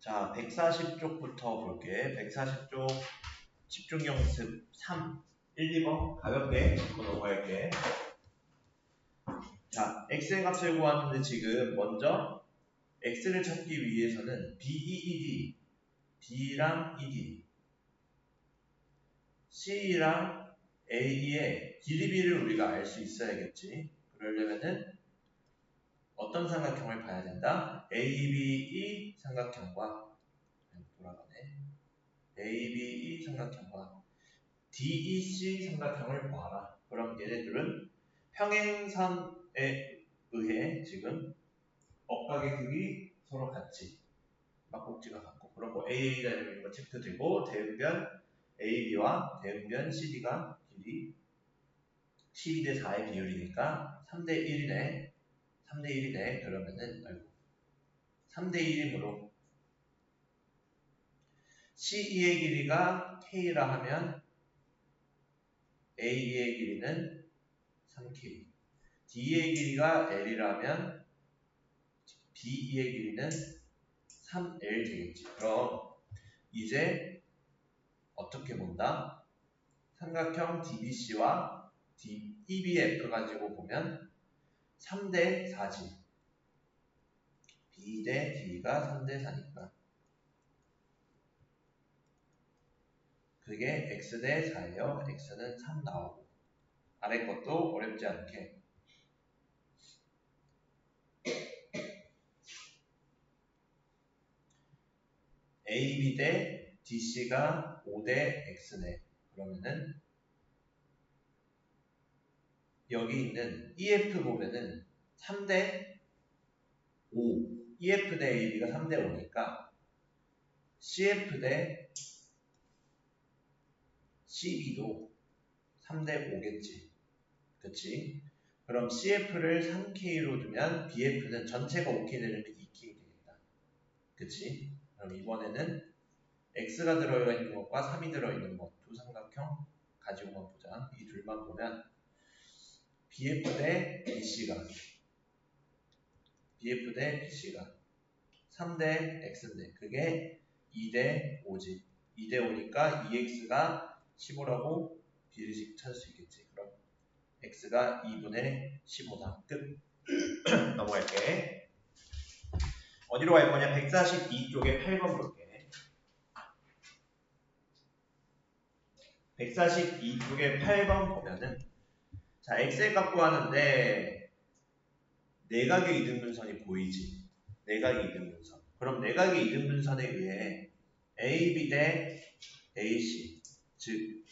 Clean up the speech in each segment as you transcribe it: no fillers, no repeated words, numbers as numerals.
자, 140쪽부터 볼게. 140쪽 집중연습 3, 1, 2번 가볍게 짚고 넘어갈게. 자, x의 값을 구하는데 지금 먼저 x를 찾기 위해서는 b, e, e, d, b랑 ed, c랑 a의 길이 b를 우리가 알 수 있어야겠지. 그러려면은 어떤 삼각형을 봐야 된다? ABE 삼각형과 돌아가네. ABE 삼각형과 DEC 삼각형을 보아라. 그럼 얘네들은 평행선에 의해 지금 억각의 극이 서로 같지. 막꼭지가 같고. 그럼 뭐 AA라는 이런 거 체크 되고 대응변 AB와 대응변 CD가 길이 12대 4의 비율이니까 3대 1이네. 3대 1이네. 그러면은 3대 1이므로 CE의 길이가 K라 하면 AB의 길이는 3K, D의 길이가 L이라 하면 BE의 길이는 3L 되겠지. 그럼 이제 어떻게 본다? 삼각형 DBC와 EBF 가지고 보면 3대 4지. B 대 D가 3대 4니까 그게 X 대 4예요. X는 3 나오고 아래 것도 어렵지 않게 AB 대 DC가 5 대 X네. 그러면은 여기 있는 EF 보면은 3 대 5, EF 대 AB가 3 대 5니까 CF 대 CB도 3 대 5겠지. 그치? 그럼 CF를 3K로 두면 BF는 전체가 5K 되려면 2K 되겠다. 그치? 그럼 이번에는 X가 들어있는 것과 3이 들어있는 것 두 삼각형 가지고만 보자. 이 둘만 보면 BF 대 BC가 3 대 X인데 그게 2 대 5지. 2 대 5니까 2X가 15라고 비례식 찾을 수 있겠지. 그럼 X가 2분의 15다. 끝. 넘어갈게. 어디로 갈 거냐? 142쪽에 8번 볼게. 142쪽에 8번 보면은 자, X의 값 구하는데 내각의 이등분선이 보이지. 내각의 이등분선. 그럼 내각의 이등분선에 의해 AB 대 AC 즉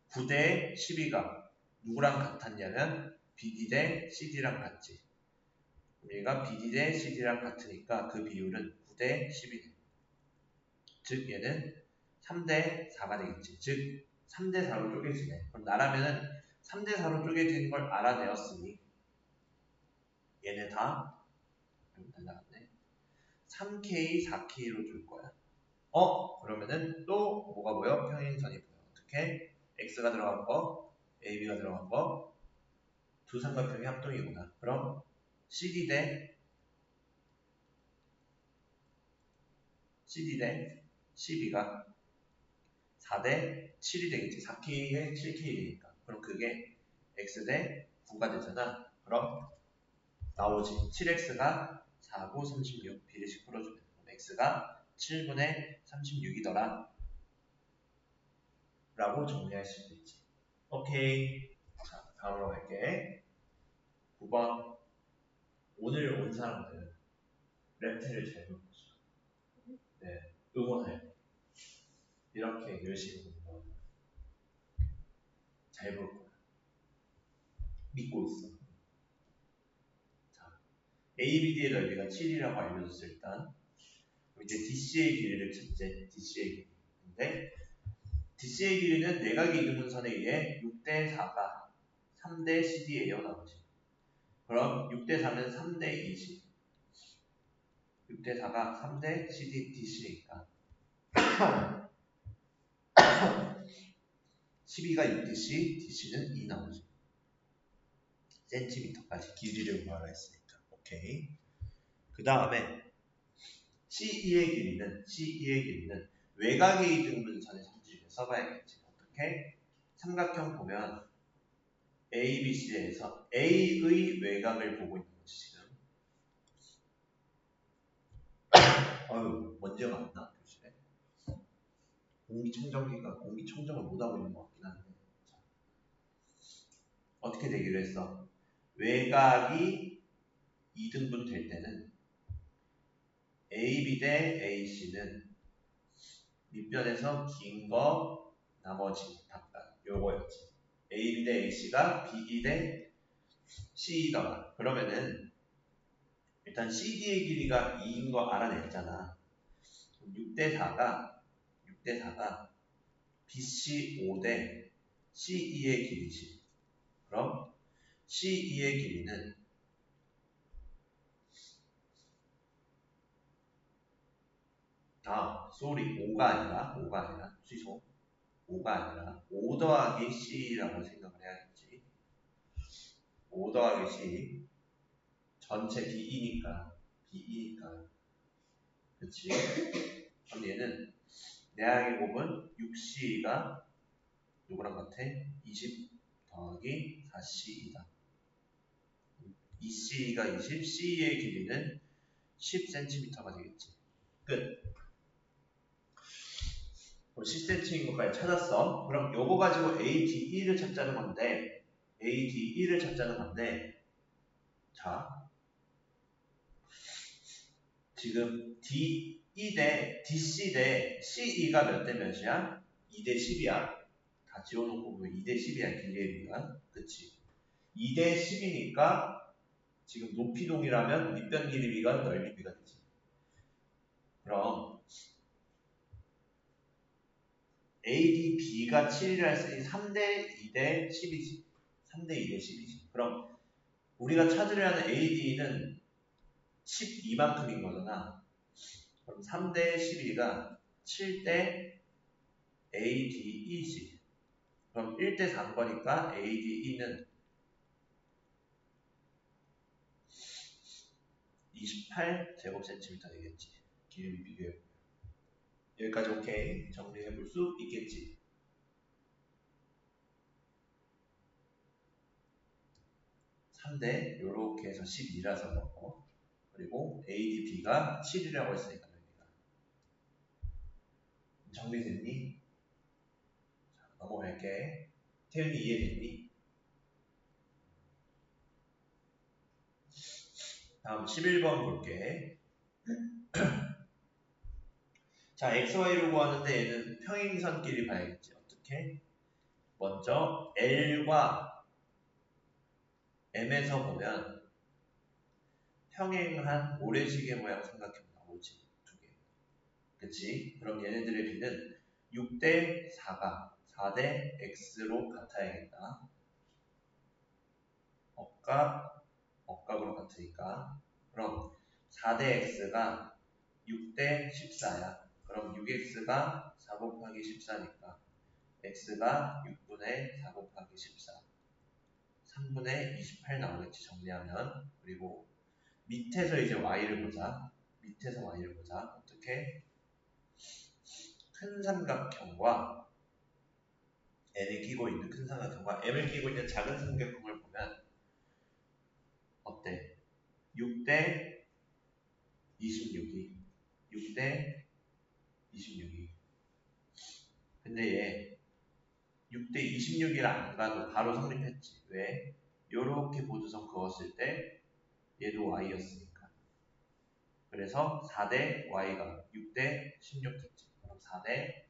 9 대 12가 누구랑 같았냐면 BD 대 CD랑 같지. 우리가 BD 대 CD랑 같으니까 그 비율은 9 대 12네. 즉 얘는 3 대 4가 되겠지. 즉 3 대 4로 쪼개지네. 그럼 나라면은 3 대 4로 쪼개지는 걸 알아내었으니 얘네 다 날라갔네. 3K, 4K로 줄 거야. 그러면은 또 뭐가 보여? 평행선이 보여. 어떻게? X가 들어간 거, AB가 들어간 거, 두 삼각형의 합동이구나. 그럼 CD 대 CB가 4 대 7이 되겠지. 4K에 7K 되니까. 그럼 그게 X 대 9가 되잖아. 그럼 나오지. 7X가 4, 9, 36 비례식 풀어주면 X가 7분의 36이더라. 라고 정리할 수도 있지. 오케이. 자, 다음으로 갈게. 9번. 오늘 온 사람들은 랩테를 잘 볼 것이다. 네, 응원해. 이렇게 열심히 공부하면 잘 볼 거야. 믿고 있어. 자, ABD의 넓이가 7이라고 알려줬어, 일단. 이제 DC의 길이를 찾재. DC의 길이. 근데 DC의 길이는 내각의 이등분선에 의해 6대 4가 3대 CD예요, 나머지. 그럼 6대 4는 3대 2지. 6대 4가 3대 CD, DC니까 12가 6DC, DC는 2 나오지. 센티미터까지 길이를 구하라 했으니까. 오케이. 그 다음에 C2의 길이는 외곽의 이등분선의 성질을 써봐야겠지. 어떻게? 삼각형 보면 A, B, C에서 A의 외곽을 보고 있는 거지, 지금. 어휴, 먼지가 많나, 교실에? 공기청정을 못하고 있는 것 같긴 한데. 자, 어떻게 되기로 했어? 외곽이 2등분 될 때는 AB 대 AC는 밑변에서 긴 거, 나머지 답변. 요거였지. AB 대 AC가 BE 대 CE더라. 그러면은 일단 CD의 길이가 2인 거 알아냈잖아. 6대4가 BC 5대 CE의 길이지. 그럼 CE의 길이는 쏘리 5가 아니라 취소 5가 아니라 5 더하기 C라고 생각을 해야겠지. 5 더하기 C 전체 BE니까 그치? 그럼 얘는 내항의 곱은 6C가 누구랑 같아? 20 더하기 4C이다. 2C가 20, C의 길이는 10cm가 되겠지. 끝. 10cm인 것까지 찾았어. 그럼 요거 가지고 ADE를 찾자는 건데 자 지금 DE 대 DC 대 CE가 몇 대 몇이야? 2대 10이야. 다 지워놓고 보면 2대 10이야. 길이의 비가. 그치? 2대 10이니까 지금 높이 동이라면 밑변 길이 비가 넓이 비가 되지. 그럼 ADB가 7이라 했으니 3대 2대 10이지. 3대 2대 10이지. 그럼 우리가 찾으려 하는 AD는 12만큼인 거잖아. 그럼 3대 12가 7대 ADE지. 그럼 1대 3 거니까 ADE는 28제곱센티미터 되겠지. 길이 비교해보면. 여기까지 오케이. 정리해볼 수 있겠지. 3대 요렇게 해서 12라서 넣고 그리고 ADB가 7이라고 했으니까 여기가 정리됐니? 자, 넘어갈게. 태윤이 이해됐니? 다음 11번 볼게. 자, XY를 구하는데 얘는 평행선끼리 봐야겠지. 어떻게? 먼저 L과 M에서 보면 평행한 모래시계 모양 삼각형 나오지. 두 개. 그치? 그럼 얘네들의 비는 6대 4가 4대 X로 같아야겠다. 억각으로 같으니까. 그럼 4대 X가 6대 14야. 그럼 6X가 4 곱하기 14니까 X가 6분의 4 곱하기 14 3분의 28 나오겠지 정리하면. 그리고 밑에서 이제 Y를 보자. 어떻게? 큰 삼각형과 N을 끼고 있는 큰 삼각형과 M을 끼고 있는 작은 삼각형을 보면 어때? 6대 26이 6대 26이 근데 얘 6대 26이라 안 가도 바로 성립했지. 왜? 요렇게 보조선 그었을 때 얘도 Y였으니까. 그래서 4대 Y가 6대 16됐지. 그럼 4대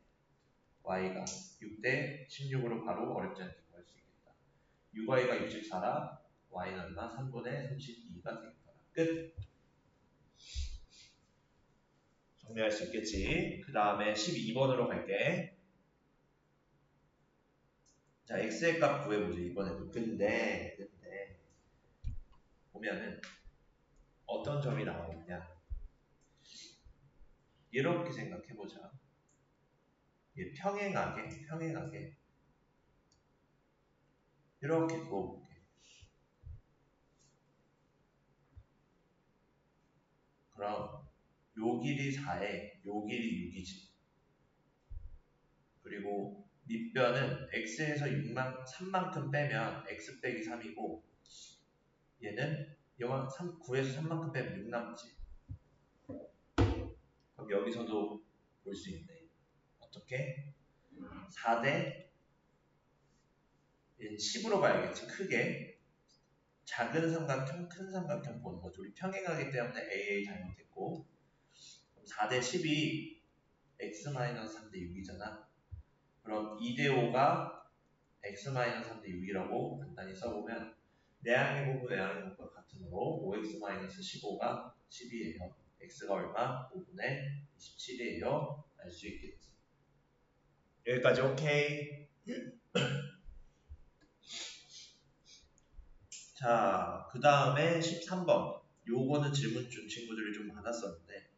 Y가 6대 16으로 바로 어렵지 않게 구할 수 있겠다. 6Y가 64라 Y는 얼마? 3분의 32가 되겠다. 끝! 정리할 수 있겠지. 그 다음에 12번으로 갈게. 자, x의 값 구해보자, 이번에도. 근데, 보면은, 어떤 점이 나와있냐. 이렇게 생각해보자. 평행하게, 이렇게 그어볼게. 그럼, 요 길이 4에 요 길이 6이지. 그리고 밑변은 x에서 3만큼 빼면 x 빼기 3이고 얘는 9에서 3만큼 빼면 6 남지. 그럼 여기서도 볼 수 있네. 어떻게? 4대 10으로 봐야겠지. 크게. 작은 삼각형, 큰 삼각형 보는 거죠. 우리 평행하기 때문에 AA 잘못했고. 그럼 4대 10이 x-3대 6이잖아. 그럼 2대 5가 x-3대 6이라고 간단히 써보면 내항의 부분, 내항의 부분과 같으므로 5x-15가 10이에요. x가 얼마? 5분의 27이에요. 알 수 있겠지. 여기까지 오케이. 자, 그 다음에 13번. 요거는 질문 준 친구들이 좀 많았었는데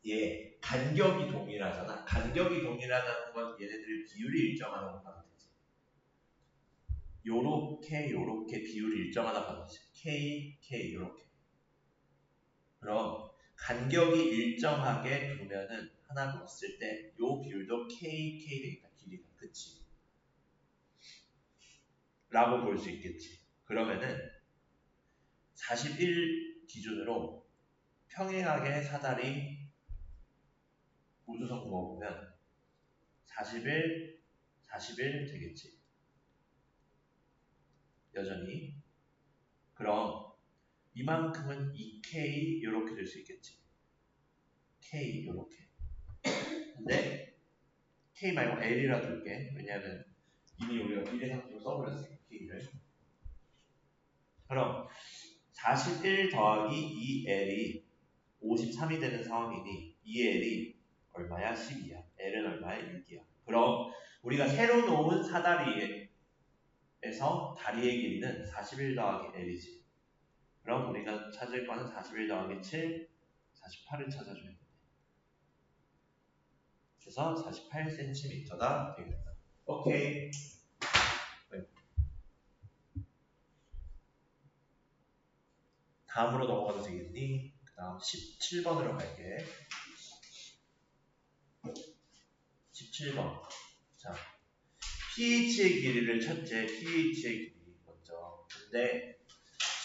얘 간격이 동일하잖아. 간격이 동일하다는 건 얘네들 비율이 일정하다고 봐도 되지. 요렇게 비율이 일정하다 봐도 되지. K 요렇게. 그럼 간격이 일정하게 두면은 하나 넣었을 때 요 비율도 K 되겠다. 길이가. 그치? 라고 볼 수 있겠지. 그러면은 41 기준으로 평행하게 사다리 우주선 그어보면 41 되겠지. 여전히. 그럼 이만큼은 2K 이렇게 될 수 있겠지. K 이렇게. 근데 K 말고 L이라 둘게. 왜냐하면 이미 우리가 비례상수로 써버렸으니까 K를. 그럼 41 더하기 2L이 53이 되는 상황이니 2L이 얼마야? 10이야. L은 얼마야? 6이야. 그럼 우리가 새로 놓은 사다리에서 다리의 길이는 41 더하기 L이지. 그럼 우리가 찾을 거는 41 더하기 7, 48을 찾아줘야 돼. 그래서 48cm가 되겠다. 오케이. 다음으로 넘어가도 되겠니? 그 다음 17번으로 갈게. 17번. 자, pH의 길이를 찾재. pH의 길이 먼저. 근데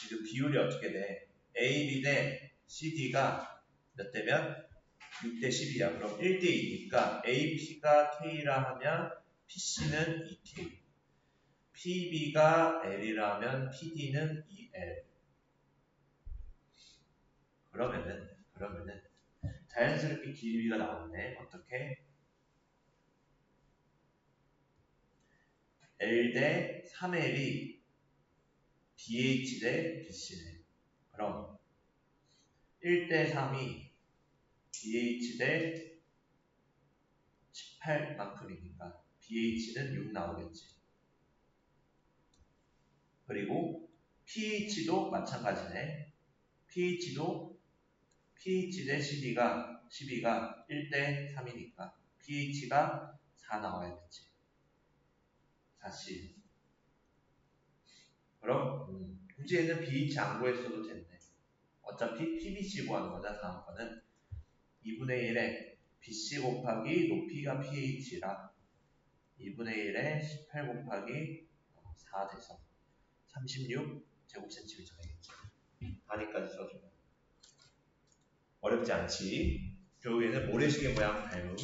지금 비율이 어떻게 돼? AB 대 CD가 몇 대면? 6대 10이야. 그럼 1대 2니까 AP가 K라 하면 PC는 2K. PB가 L이라 하면 PD는 2L. 그러면은 자연스럽게 길이가 나오네. 어떻게? L 대 3L이 BH 대 BC네. 그럼 1대 3이 BH 대 18만큼이니까 BH는 6 나오겠지. 그리고 pH도 마찬가지네. pH도 pH 대 CD가 12가 1대 3이니까 pH가 4 나와야겠지. 4C. 그럼 굳이 얘는 pH 안 구했어도 됐네. 어차피 PBC 구하는 거잖아. 다음 거는 2분의 1에 BC 곱하기 높이가 pH라 2분의 1에 18 곱하기 4 돼서 36 제곱센티미터 되겠지. 단위까지 써주면 어렵지 않지. 결국에는 모래시계 모양 닮음.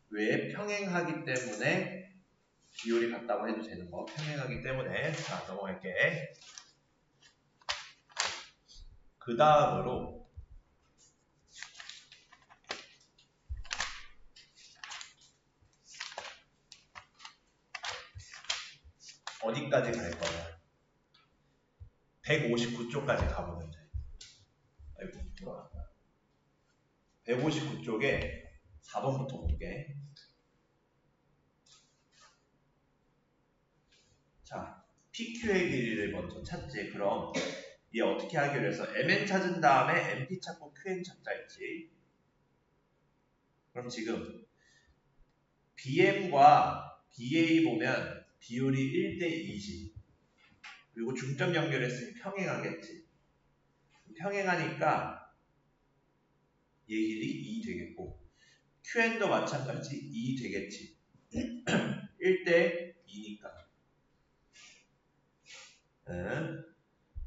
왜? 평행하기 때문에 비율이 같다고 해도 되는 거. 평행하기 때문에. 자, 넘어갈게. 그 다음으로 어디까지 갈 거냐? 159쪽까지 가보면 돼. 아이고, 들어갔다. 159쪽에 4번부터 볼게. 자, PQ의 길이를 먼저 찾지. 그럼 얘 어떻게 하기로 해서 MN 찾은 다음에 MP 찾고 QN 찾자 했지. 그럼 지금 BM과 BA 보면 비율이 1대 2지. 그리고 중점 연결했으니 평행하겠지. 평행하니까 얘 길이 2 되겠고 QN도 마찬가지 2 되겠지. 1대 2니까.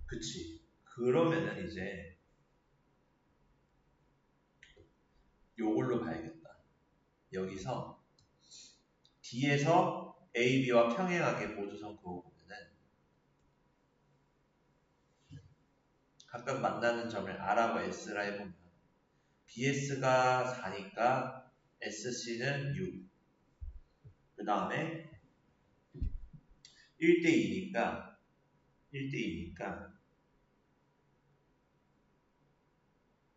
그치. 그러면은 이제 요걸로 봐야겠다. 여기서 D에서 AB와 평행하게 모두선 그어보면은 각각 만나는 점을 R하고 S라 해보면 BS가 4니까 SC는 6. 그 다음에 1대 2니까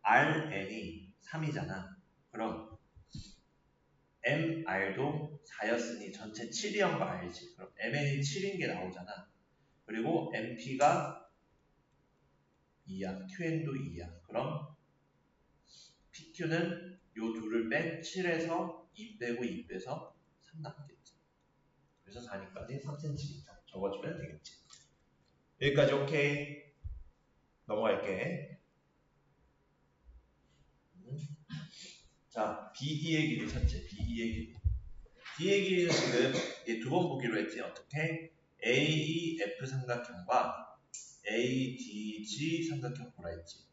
RN이 3이잖아. 그럼 MR도 4였으니 전체 7이란 거 알지? 그럼 MN이 7인 게 나오잖아. 그리고 MP가 2야. QN도 2야. 그럼 PQ는 요 둘을 뺀 7에서 2 빼고 2 빼서 3 남겠지. 그래서 4니까지 3cm 적어주면 되겠지. 여기까지 오케이. 넘어갈게. 자, BE의 길이 찾지. BE의 길이. B의 길이는 지금 두 번 보기로 했지. 어떻게? AEF 삼각형과 ADG 삼각형 보라 했지.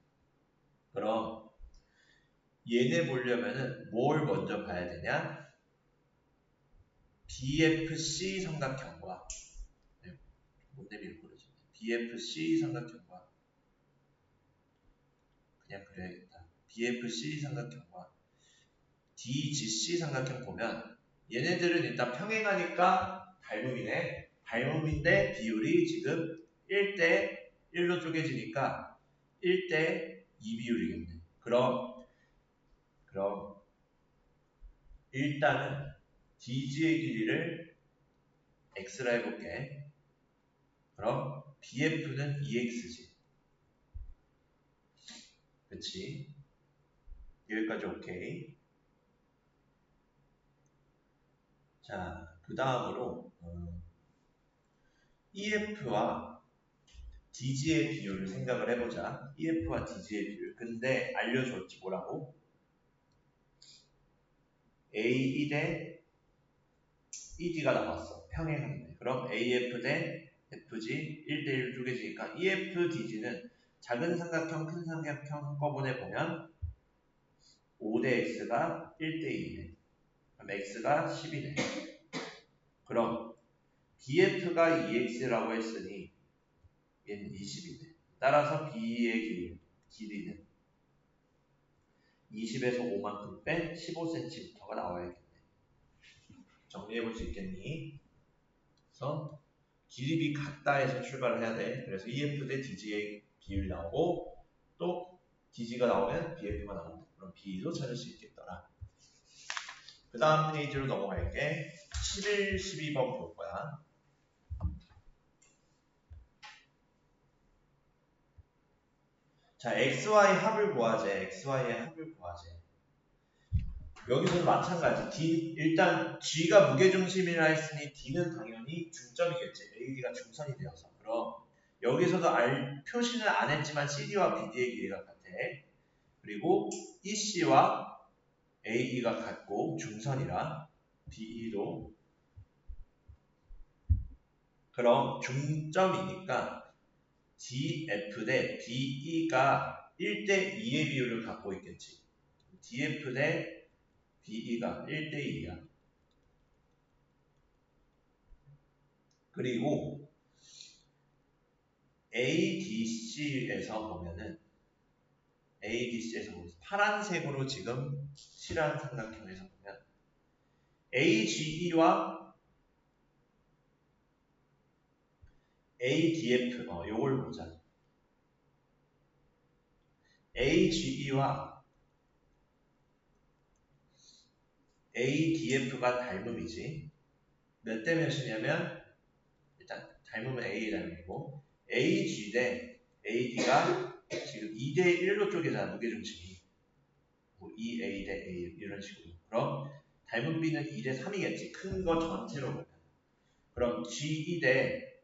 그럼 얘네 보려면은 뭘 먼저 봐야 되냐? BFC 삼각형과 못 내밀고 그러지. BFC 삼각형과 그냥 그래야겠다. BFC 삼각형과 DGC 삼각형 보면 얘네들은 일단 평행하니까 닮음이네. 닮음인데 비율이 지금 1대 1로 쪼개지니까 1대 2 비율이겠네. 그럼 일단은 DG의 길이를 X라 해볼게. 그럼 BF는 2X지. 그치? 여기까지 오케이. 자, 그 다음으로 EF와 DG의 비율을 생각을 해보자. EF와 DG의 비율. 근데 알려줬지 뭐라고? AE 대 ED가 나왔어. 평행한데. 그럼 AF 대 FG 1대1 쪼개지니까 EF, DG는 작은 삼각형, 큰 삼각형 한꺼번에 보면 5대 X가 1대2네. 그럼 X가 10이네. 그럼 BF가 2X라고 했으니 얘는 20이네. 따라서 B의 길이는 20에서 5만큼 뺀 15cm가 나와야겠네. 정리해볼 수 있겠니? 그래서 길이비 같다에서 출발을 해야 돼. 그래서 EF 대 DG의 비율이 나오고 또 DG가 나오면 BF가 나온다. 그럼 B도 찾을 수 있겠더라. 그 다음 페이지로 넘어갈게. 11, 12번 볼 거야. 자, XY 합을 구하재. XY의 합을 구하재. 여기서도 마찬가지. D, 일단 G가 무게중심이라 했으니 D는 당연히 중점이겠지. AD가 중선이 되어서. 그럼 여기서도 표시는 안 했지만 CD와 BD의 길이가 같아. 그리고 EC와 AE가 같고 중선이라 BE도 그럼 중점이니까 DF 대 DE가 1대2의 비율을 갖고 있겠지. DF 대 BE가 1대2야. 그리고 ADC에서 보면은 파란색으로 지금 칠한 삼각형에서 보면 AGE와 ADF 요걸 보자. AGE와 ADF가 닮음이지. 몇 대 몇이냐면 일단 닮음은 A 닮음이고 AG 대 AD가 지금 2대 1로 쪼개잖아. 무게중심이. 뭐 2A 대 A 이런 식으로. 그럼 닮은 B는 2대 3이겠지. 큰 거 전체로 보면. 그럼 GE 대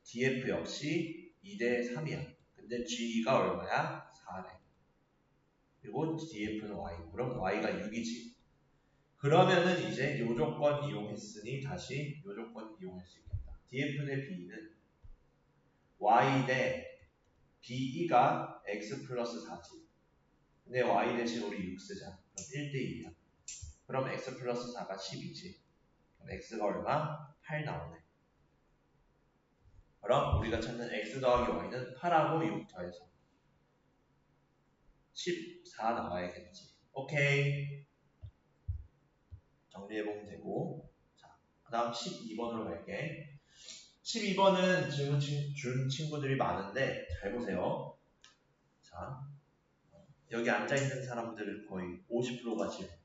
DF 역시 2대 3이야. 근데 GE가 얼마야? 4래. 그리고 df는 y. 그럼 y가 6이지. 그러면은 이제 요 조건 이용했으니 다시 요 조건 이용할 수 있겠다. df 대 b는 y 대 be가 x 플러스 4지. 근데 y 대신 우리 6 쓰자. 그럼 1대 2야. 그럼 x 플러스 4가 10이지. 그럼 x가 얼마? 8 나오네. 그럼 우리가 찾는 x 더하기 y는 8하고 6 더해서 14 나와야겠지. 오케이. 정리해보면 되고. 자, 그 다음 12번으로 갈게. 12번은 질문 준 친구들이 많은데 잘 보세요. 자, 여기 앉아있는 사람들은 거의 50%가 질문이에요.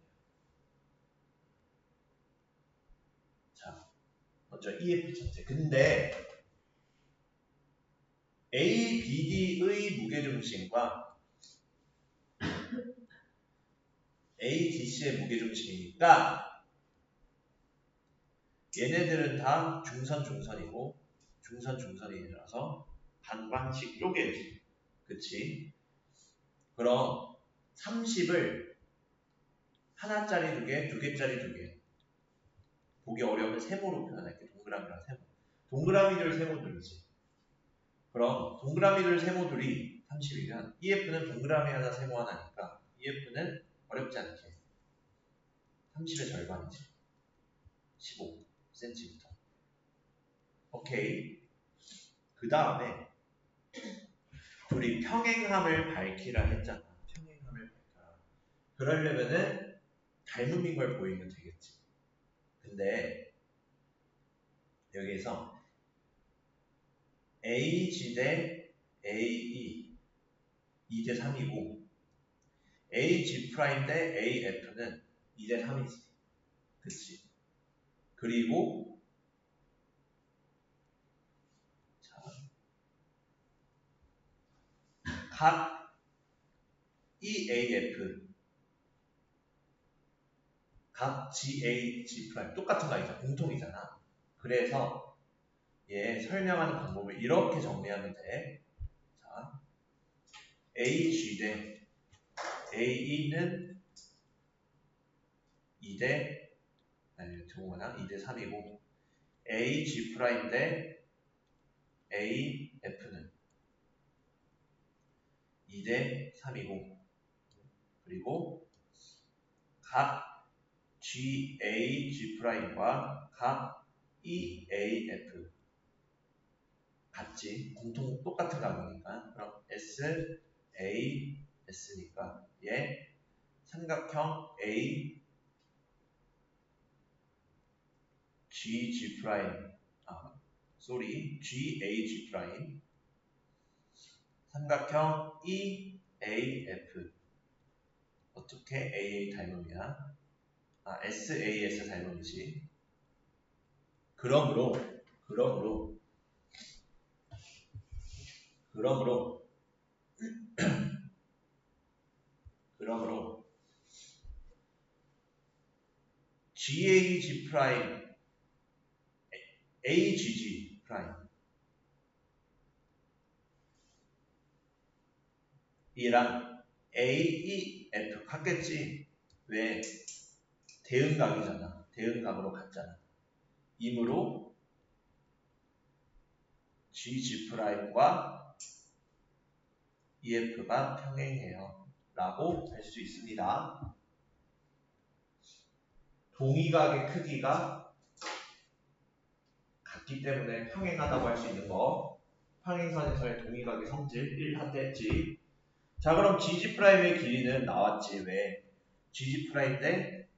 자, 먼저 EF 전체. 근데 A, B, D의 무게중심과 A, D, C의 무게중심이니까 얘네들은 다 중선이고 중선이라서 반반씩 쪼개지. 그치? 그럼 30을 하나짜리 2개, 2개짜리 2개. 보기 어려우면 세모로 표현할게. 동그라미랑 세모. 동그라미들 세모들이지. 그럼 동그라미들 세모들이 30이면 EF는 동그라미 하나 세모 하나니까 EF는 어렵지 않게 30의 절반이지. 15cm. 오케이. 그 다음에 우리 평행함을 밝히라 했잖아. 평행함을 밝혀라. 그러려면은 닮음인 걸 보이면 되겠지. 근데 여기에서 AG 대 AE 2대 3이고 AG' 대 AF는 2대 3이지. 그치? 그리고 자, 각 EAF 각 GAG' 똑같은 거 아니잖아. 공통이잖아. 그래서 얘 설명하는 방법을 이렇게 정리하면 돼. 자, AG 대 AE는 2대 아니 정원아 2대 3이고 AG' 대 AF는 2대 3이고 그리고 각 GAG'과 각 EAF 같지? 공통 똑같은 값이니까 그럼 S, A, S니까 얘 삼각형 A, GG' GAG' 삼각형 EAF 어떻게 AA 닮음이야? SAS 닮음이지. 그러므로 GAG' AGG' 이랑 AEF 같겠지. 왜? 대응각이잖아. 대응각으로 같잖아. 이므로 GG'과 EF가 평행해요. 라고 할 수 있습니다. 동의각의 크기가 같기 때문에 평행하다고 할 수 있는 거. 평행선에서의 동의각의 성질 1하됐지. 자 그럼 GG'의 길이는 나왔지. 왜? GG' 대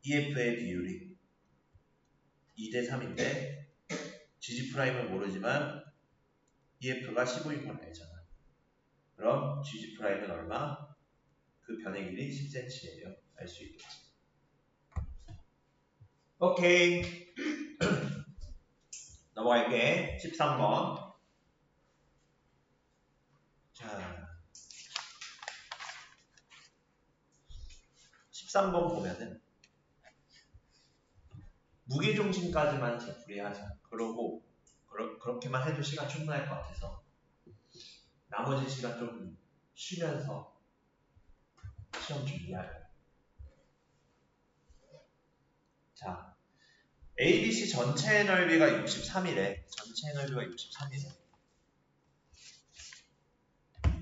EF의 비율이 2대 3인데 GG'은 모르지만 EF가 15인 걸 알잖아. 그럼 GG'은 얼마? 그 변의 길이 10cm예요. 알 수 있겠지. 오케이. 넘어갈게. 13번. 자, 13번 보면은 무게중심까지만 되풀이하자. 그러고 그렇게만 해도 시간 충분할 것 같아서 나머지 시간 좀 쉬면서 시험 준비할. 자, ABC 전체의 넓이가 63이래. 전체의 넓이가 63이래.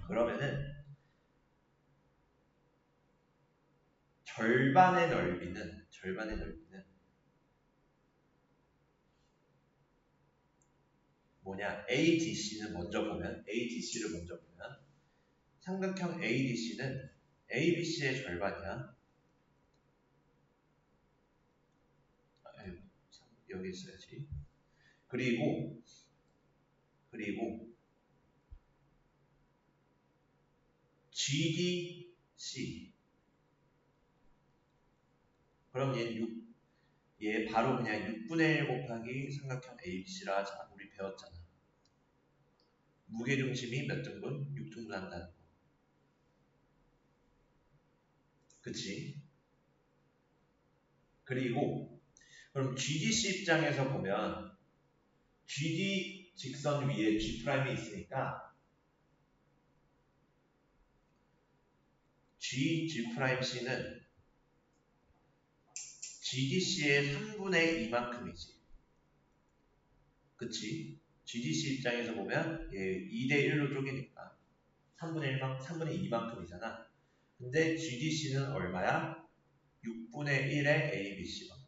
그러면은 절반의 넓이는 뭐냐? ADC를 먼저 보면 삼각형 ADC는 ABC의 절반이야. 여기 있어야지. 그리고 GDC. 그럼 얘 바로 그냥 6분의 1 곱하기 삼각형 ABC라 하자. 우리 배웠잖아. 무게중심이 몇 등분? 6등분 한다는 거. 그치? 그리고 그럼 GDC 입장에서 보면 GD 직선 위에 G'이 있으니까 G'C는 GDC의 3분의 2만큼이지. 그치? GDC 입장에서 보면 얘 2대 1로 쪼개니까 3분의 2만큼이잖아. 근데 GDC는 얼마야? 6분의 1의 ABC만큼.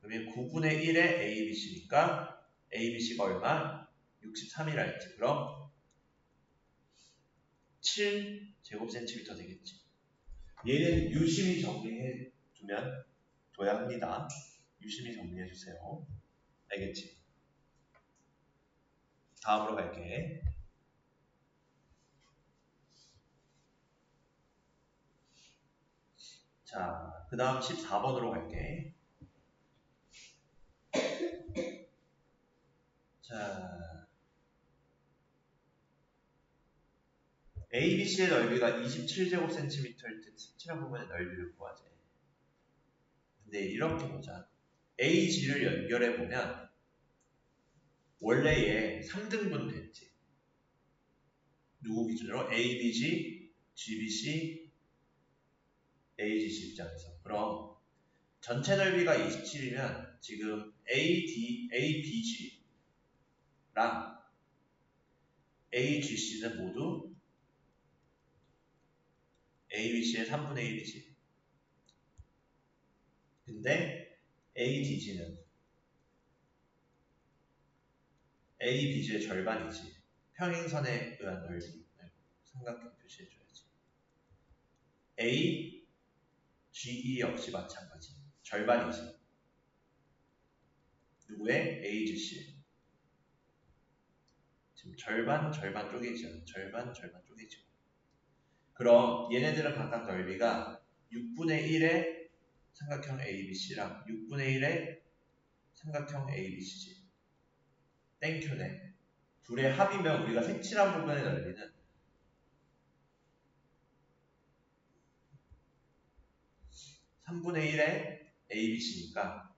그러면 9분의 1의 ABC니까 ABC가 얼마? 63이라 했지. 그럼 7제곱센티미터 되겠지. 얘는 유심히 정리해 줘야 합니다. 유심히 정리해 주세요. 알겠지? 다음으로 갈게. 자, 그 다음 14번으로 갈게. 자, ABC의 넓이가 27제곱센티미터일 때 색칠한 부분의 넓이를 구하재. 근데 이렇게 보자. AG를 연결해보면 원래 얘 3등분 됐지. 누구 기준으로? ABG, GBC, AGC 입장에서. 그럼 전체 넓이가 27이면 지금 ABG랑 AGC는 모두 ABC의 3분의 1이지. 근데 ADG는 ABG의 절반이지. 평행선에 의한 넓이. 삼각형 표시해줘야지. AGE 역시 마찬가지. 절반이지. 누구의? AGC. 지금 절반 쪼개지잖아. 절반 쪼개지고. 그럼 얘네들은 각각 넓이가 6분의 1의 삼각형 ABC랑 6분의 1의 삼각형 ABC지. 땡큐네. 둘의 합이면 우리가 색칠한 부분의 넓이는 3분의 1의 ABC니까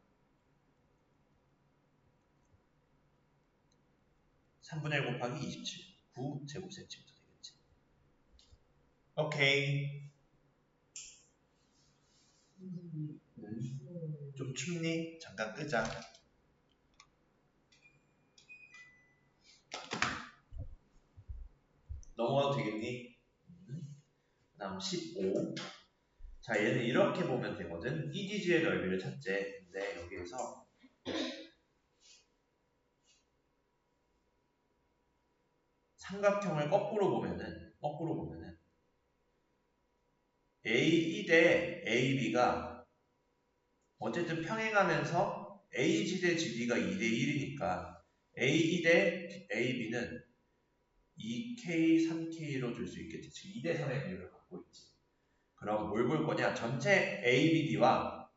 3분의 1 곱하기 27, 9제곱센티미터 되겠지. 오케이. 좀 춥니? 잠깐 끄자. 넘어가도 되겠니? 그 다음 15. 자, 얘는 이렇게 보면 되거든. EDG의 넓이를 찾재. 근데 여기에서 삼각형을 거꾸로 보면은 AE 대 AB가 어쨌든 평행하면서 AG 대 GD가 2대 1이니까 AE 대 AB는 2K, 3K로 줄 수 있겠지. 지금 2대 3의 비율을 갖고 있지. 그럼 뭘 볼 거냐? 전체 ABD와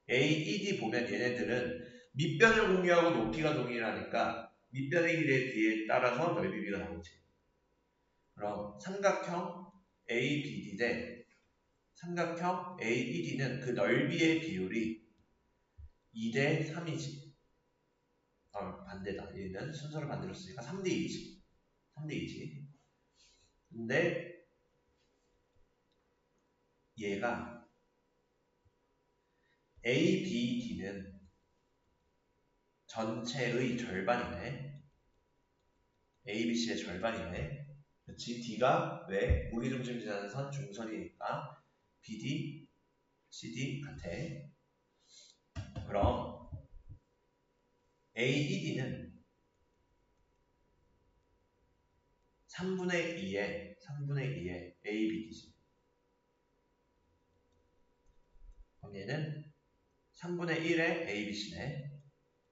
AED 보면 얘네들은 밑변을 공유하고 높이가 동일하니까 밑변의 길이에 따라서 넓이비가 나오지. 그럼 삼각형 ABD 대 삼각형 AED는 그 넓이의 비율이 2대 3이지. 반대다. 얘는 순서를 반대로 쓰니까 3대 2지. 3대 2지. 근데 얘가 A, B, D는 전체의 절반이네. A, B, C의 절반이네. 그치? D가 왜? 무게중심 지나는 선 중선이니까 BD, CD 같아. 그럼 AED는 3분의 2의 ABD지. 그럼 얘는 3분의 1의 ABC네.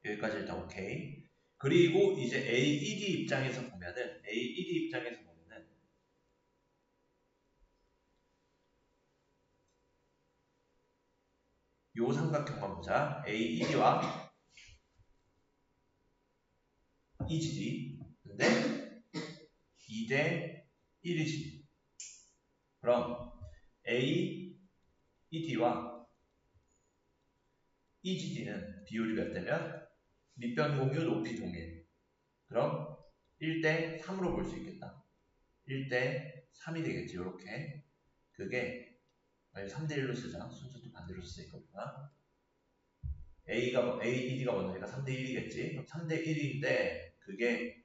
여기까지 일단 오케이. 그리고 이제 AED 입장에서 보면은 요 삼각형만 보자. AED와 EGD. 근데 2대 1이지. 그럼 AED와 EGD는 비율이 몇 대면 밑변 공유, 높이 동일. 그럼 1대 3으로 볼 수 있겠다. 1대 3이 되겠지. 이렇게. 그게 3대 1로 쓰자. 순서도 반대로 쓰니까 우리가. AED가 뭐냐니까 3대 1이겠지. 그럼 3대 1인데 그게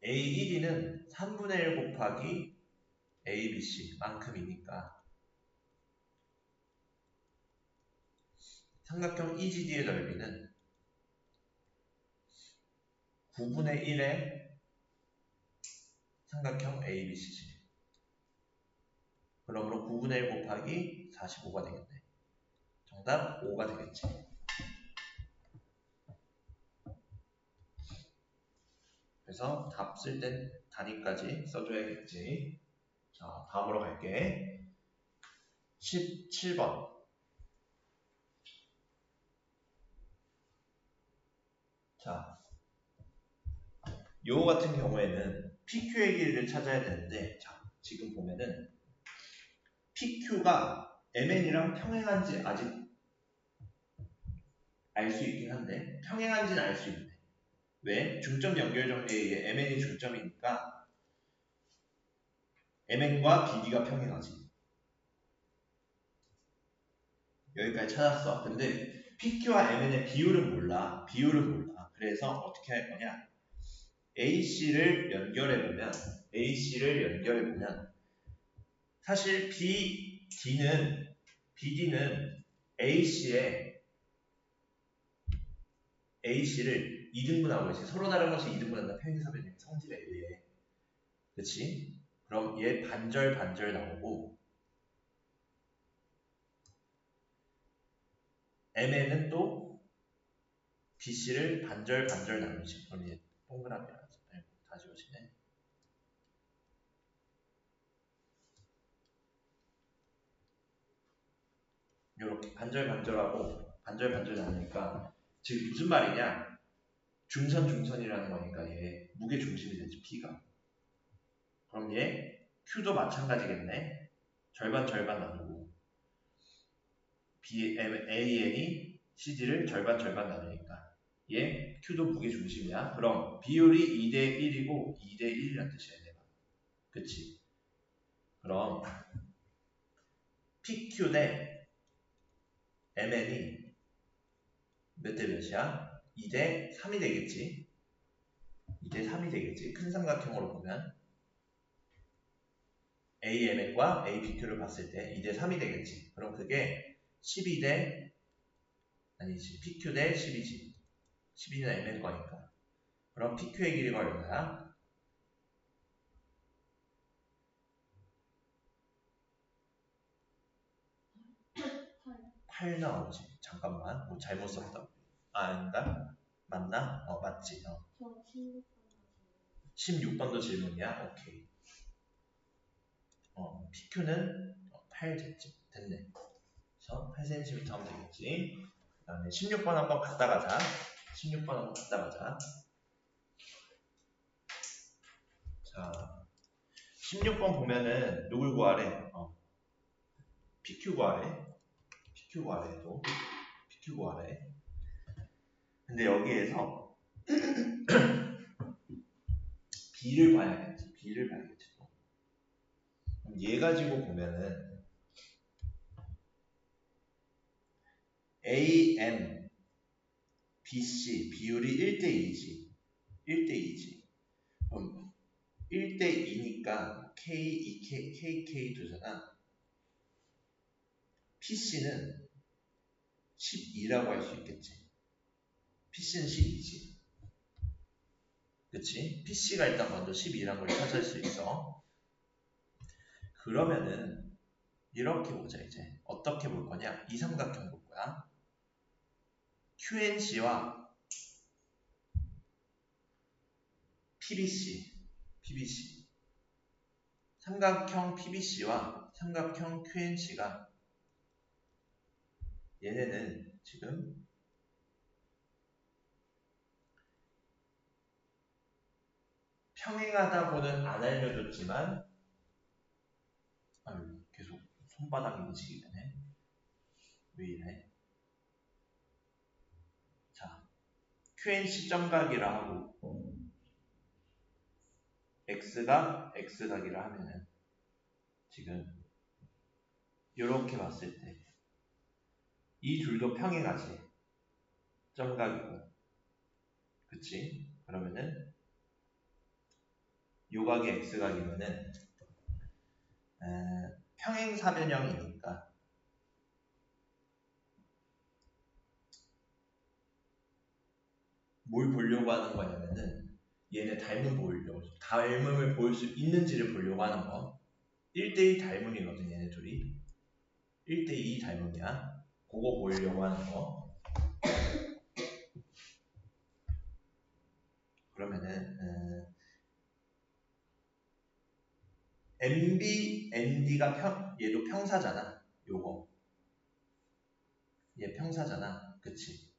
AED는 3분의 1 곱하기 ABC 만큼이니까 삼각형 EGD의 넓이는 9분의 1의 삼각형 ABC지. 그러므로 9분의 1 곱하기 45가 되겠네. 정답 5가 되겠지. 그래서 답 쓸 땐 단위까지 써줘야겠지. 자, 다음으로 갈게. 17번. 자, 요 같은 경우에는 PQ의 길이를 찾아야 되는데, 자, 지금 보면은 PQ가 MN이랑 평행한지 아직 알 수 있긴 한데, 평행한지는 알 수 있네. 왜? 중점 연결 정리에 의해 MN이 중점이니까 MN과 BD가 평행하지. 여기까지 찾았어. 근데 PQ와 MN의 비율은 몰라. 그래서 어떻게 할 거냐? AC를 연결해보면 사실 BD는 AC를 2등분하고 있지. 서로 다른 것이 2등분한다. 평행사변의 성질에 의해. 그치? 그럼 얘 반절 나오고 MN은 또 BC를 반절 나누지. 그럼 얘 동그라미라 하지. 다 지워지네. 요렇게 반절하고 반절 나누니까 지금 무슨 말이냐? 중선이라는 거니까 얘 무게 중심이 되지. P가. 그럼 얘 Q도 마찬가지겠네. 절반 나누고 AN이 CD를 절반 나누니까 얘 Q도 무게 중심이야. 그럼 비율이 2대 1이고 2대 1이라는 뜻이야. 얘가. 그치? 그럼 PQ 대 MN이 몇 대 몇이야? 2대 3이 되겠지. 2대 3이 되겠지. 큰 삼각형으로 보면 AMN과 APQ를 봤을 때 2대 3이 되겠지. 그럼 그게 12대 아니지. PQ 대 12지. 12는 MN 거니까. 그럼 PQ의 길이가 얼마야? 8 나오지. 잠깐만. 뭐 잘못 썼다. 아닌가? 맞나? 맞지. 16번도 질문이야? 오케이. PQ는 8 됐네. 그래서 8cm 하면 되겠지. 그 다음에 16번 한번 갔다 가자. 자, 16번 보면은 누굴 구하래? PQ 구하래. PQ 구하래. 근데 여기에서 B를 봐야겠지. B를 봐야겠지. 그럼 얘 가지고 보면은 A, M, B, C 비율이 1대2지. 1대2지. 그럼 1대2니까 K, 2K, KK 두잖아. PC는 12라고 할 수 있겠지. PC는 12지. 그치? PC가 일단 먼저 12라는 걸 찾을 수 있어. 그러면은 이렇게 보자 이제. 어떻게 볼 거냐? 이 삼각형 볼 거야. QNC와 PBC. 삼각형 PBC와 삼각형 QNC가 얘네는 지금 평행하다고는 안 알려줬지만 계속 손바닥 인식이 되네. 왜 이래? 자, QNC 점각이라 하고 X가 X각이라 하면은 지금 이렇게 봤을 때 이 둘도 평행하지. 점각이고. 그치? 그러면은 요각이 X각이면은 평행사변형이니까 뭘 보려고 하는 거냐면은 얘네 닮음을 보일 수 있는지를 보려고 하는 거. 1대1 닮음이거든 얘네 둘이. 1대2 닮음이야. 그거 보이려고 하는 거. 그러면은 MB, ND가 얘도 평사잖아. 요거. 얘 평사잖아. 그치?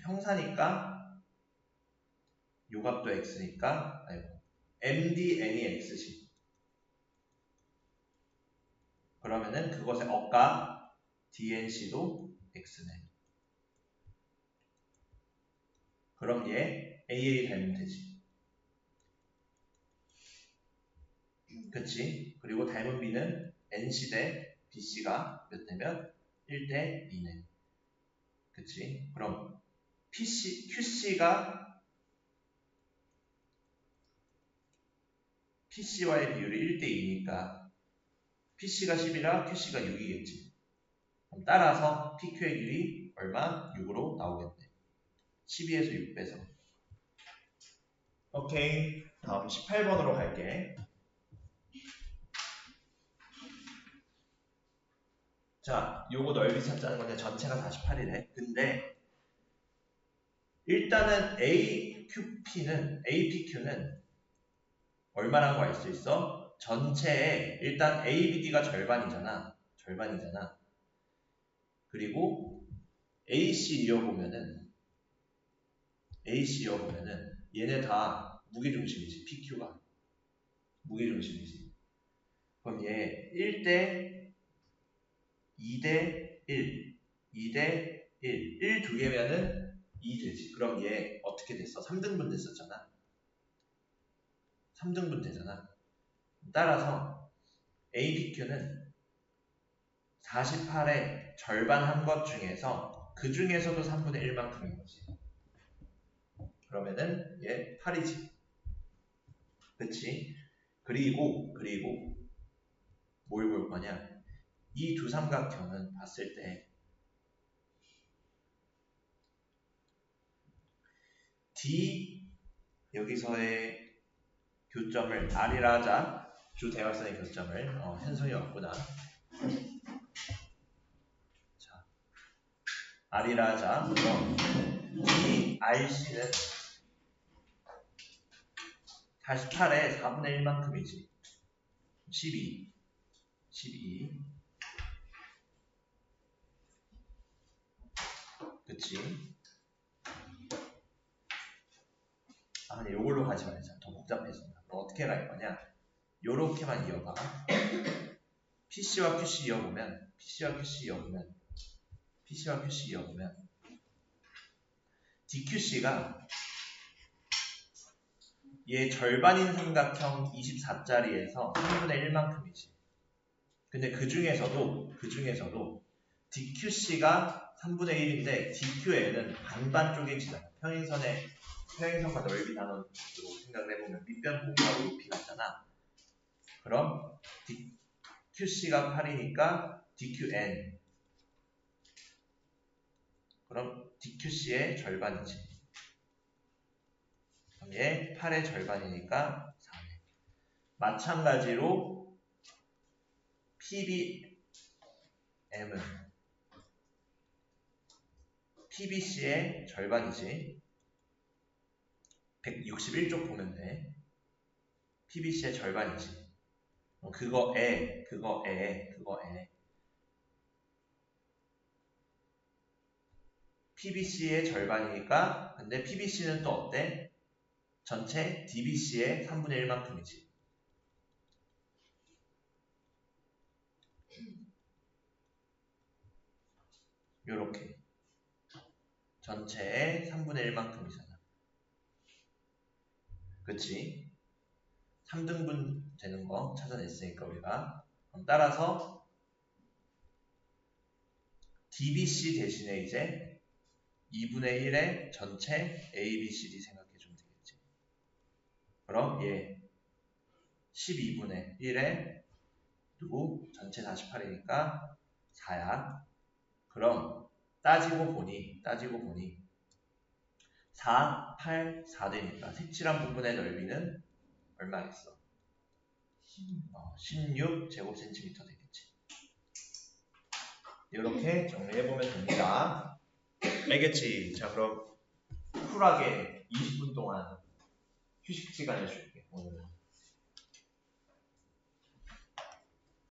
평사니까 요 값도 X니까 MD, N이 X지. 그러면은 그것의 어가 DNC도 X네. 그럼 얘 AA 닮으면 되지. 그치? 그리고 닮은 B는 NC 대 BC가 몇 대면? 1대 2네. 그치? 그럼 PC와의 비율이 1대 2니까 PC가 10이라 QC가 6이겠지. 그럼 따라서 PQ의 길이 얼마? 6으로 나오겠네. 12에서 6 빼서. 오케이. 다음 18번으로 갈게. 자, 요거 넓이 찾자는 건데 전체가 48이래. 근데 일단은 APQ는 얼마라고 알 수 있어? 전체에 일단 ABD가 절반이잖아. 그리고 AC 이어보면은 얘네 다 무게중심이지. PQ가 무게중심이지. 그럼 얘 1대 2대 1 2대 1 두 개면은 2 되지. 그럼 얘 어떻게 됐어? 3등분 됐었잖아. 3등분 되잖아. 따라서 ABQ는 48의 절반 한 것 중에서 그 중에서도 3분의 1만큼인 거지. 그러면은 얘 8이지. 그치? 그리고 뭘 볼 거냐? 이 두 삼각형은 봤을 때 D 여기서의 교점을 R이라 하자. 주 대각선의 교점을 현성이 왔구나. 자, R이라 하자. 그럼 이 RC는 48의 4분의 1만큼이지. 12. 그치? 근데 요걸로 가지 말자. 더 복잡해진다. 너 어떻게 갈 거냐? 요렇게만 이어봐. PC와 QC 이어보면 DQC가 얘 절반인 삼각형 24짜리에서 3분의 1만큼이지. 근데 그 중에서도 DQC가 3분의 1인데 DQN은 반반 쪼개지잖아. 평행선과 넓이 나눠로 생각을 해보면 밑변 보기하고 높이 같잖아. 그럼 DQC가 8이니까 DQN. 그럼 DQC의 절반이지. 그럼 얘 8의 절반이니까 4네. 마찬가지로 PBM은 PBC의 절반이지. 161쪽 보면 돼. PBC의 절반이지. 그거에 PBC의 절반이니까 근데 PBC는 또 어때? 전체 DBC의 3분의 1만큼이지. 요렇게 전체의 3분의 1만큼이잖아. 그치? 3등분 되는 거 찾아냈으니까 우리가. 그럼 따라서 DBC 대신에 이제 2분의 1의 전체 ABCD 생각해주면 되겠지. 그럼 얘 12분의 1의 누구? 전체 48이니까 4야. 그럼 따지고 보니 4, 8, 4 되니까 색칠한 부분의 넓이는 얼마겠어? 16 제곱센티미터 되겠지. 이렇게 정리해보면 됩니다. 알겠지? 자, 그럼 쿨하게 20분 동안 휴식 시간 해줄게, 오늘은.